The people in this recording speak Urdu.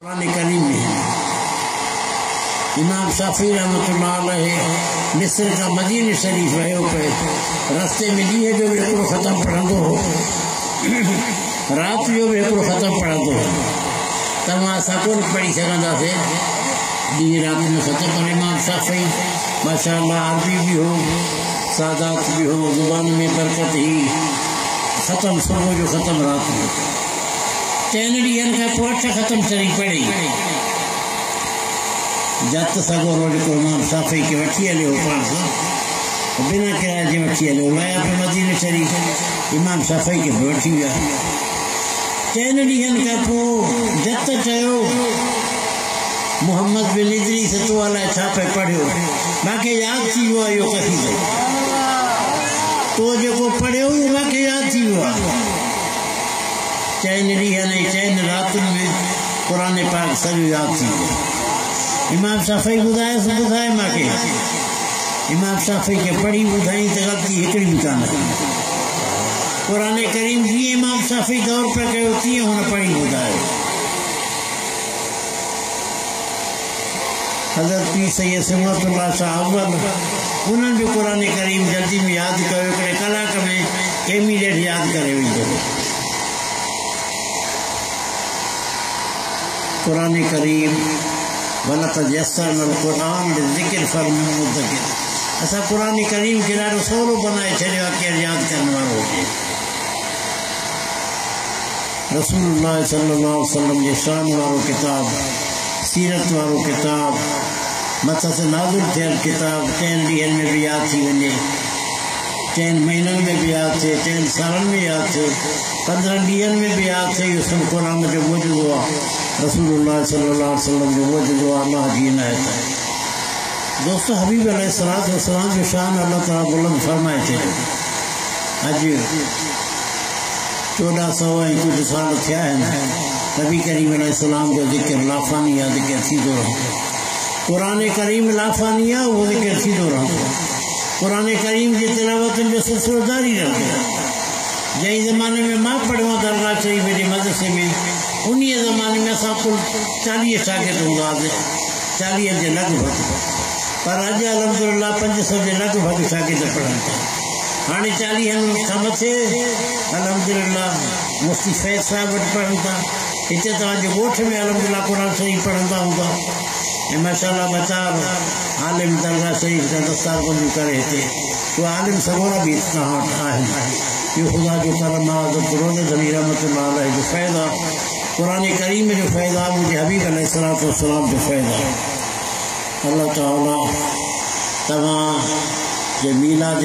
قرآن کریم میں ہے۔ امام شافعی رحمۃ اللہ علیہ مصر کا مدینہ شریف رہے پہ رستے میں لیے جو بھی ایکڑو ختم پڑھندو ہو رات جو بھی ایکڑو ختم پڑھندو ہو تمام سکون پڑھی سکندہ سے ڈی رات میں ختم پر امام شافعی ماشاء اللہ عربی بھی ہو سادات بھی ہو زبان میں برکت ہی ختم صبح جو ختم رات میں تین ڈیئن کا پوچھا ختم چلی پڑی جات سگو روڈ کو امام شافعی کے وٹھی علی ہو پانسا بنا کرایہ جی وٹھی علی ہو لایا پہ مدینہ شریف امام شافعی کے وٹھی ہوا تین ڈیئن کا پو جت چاہو محمد بن ادریس تو علیہ چھاپے پڑھو باقی یاد تھی ہوا یہ کسی دے تو جو کو پڑھے ہو باقی یاد تھی ہوا چین ڈیئن چین راتن میں قرآن پاک سجو یاد تھی امام شافعی بدھائے سو بدھائے ماں کے امام شافعی کے پڑھی بدھائیں تو غلطی ہکڑی بتانا قرآن کریم جی امام شافعی دور پر کہ ہوتی ہے انہیں پڑھی بدھائے حضرت پیر سید سمت اللہ شاہ اول انہوں نے قرآن کریم جلدی میں یاد کرو کرے کلاک میں ایمیڈیٹ یاد کرے ہوئی قرآن کریم وَلَقَدْ يَسَّرْنَا الْقُرْآنَ لِلذِّكْرِ فَهَلْ مِن مُدَّكِرٍ ایسا قرآن کریم کے لئے رسولو بنائے چلے واقعہ یاد کرنے والوں کے رسول اللہ صلی اللہ علیہ وسلم کے شان والوں کتاب سیرت والوں کتاب مطلب سے نازل تھے کتاب تین ڈیئن میں بھی یاد تھی ونے تین مہینوں میں بھی یاد تھے تین سالن میں یاد تھے 15 ڈیئن میں بھی یاد تھے اس میں قرآن میں جو موجود ہوا رسول اللہ صلی اللہ علیہ وسلم جو موجود ہوا اللہ جی عنایت ہے دوستو حبیب علیہ السلام جو شان اللہ تعالیٰ بلند فرمائے تھے آج 1400 کچھ سال تھیا ہے نبی کریم علیہ السلام جو ذکر لافانیہ ذکر تھی دو رہا قرآن کریم لافانیہ وہ ذکر تھی دو رہا قرآن کریم کی تلاوت جو سلسلہ جاری رہا جہی زمانے میں ماں پڑھوا درگاہ شریف میرے مدرسے میں انہی زمانے میں سب کو 40 شاگرد ہوا 40 کے لگ بھگ پر اج الحمدللہ 500 کے لگ بھگ شاگرد پڑھن تھا ہانے 40 کم تھے الحمدللہ مفتی فیض صاحب وٹ پڑھن تھا اتنے تو آج گوٹھ میں الحمدللہ قرآن شریف پڑھندا ہوں ماشاءاللہ بچا عالم درگاہ شریف کا دستار بندی کرے تھے تو عالم سگورا بھی اتنا آئے یہ خدا جو کرم حضرت روز ضمی رحمۃ اللہ علیہ جو فیضا قرآن کریم میں جو فیضا مجھے حبیب علیہ السلام جو فیضا اللہ تعالیٰ تمام جو میلاد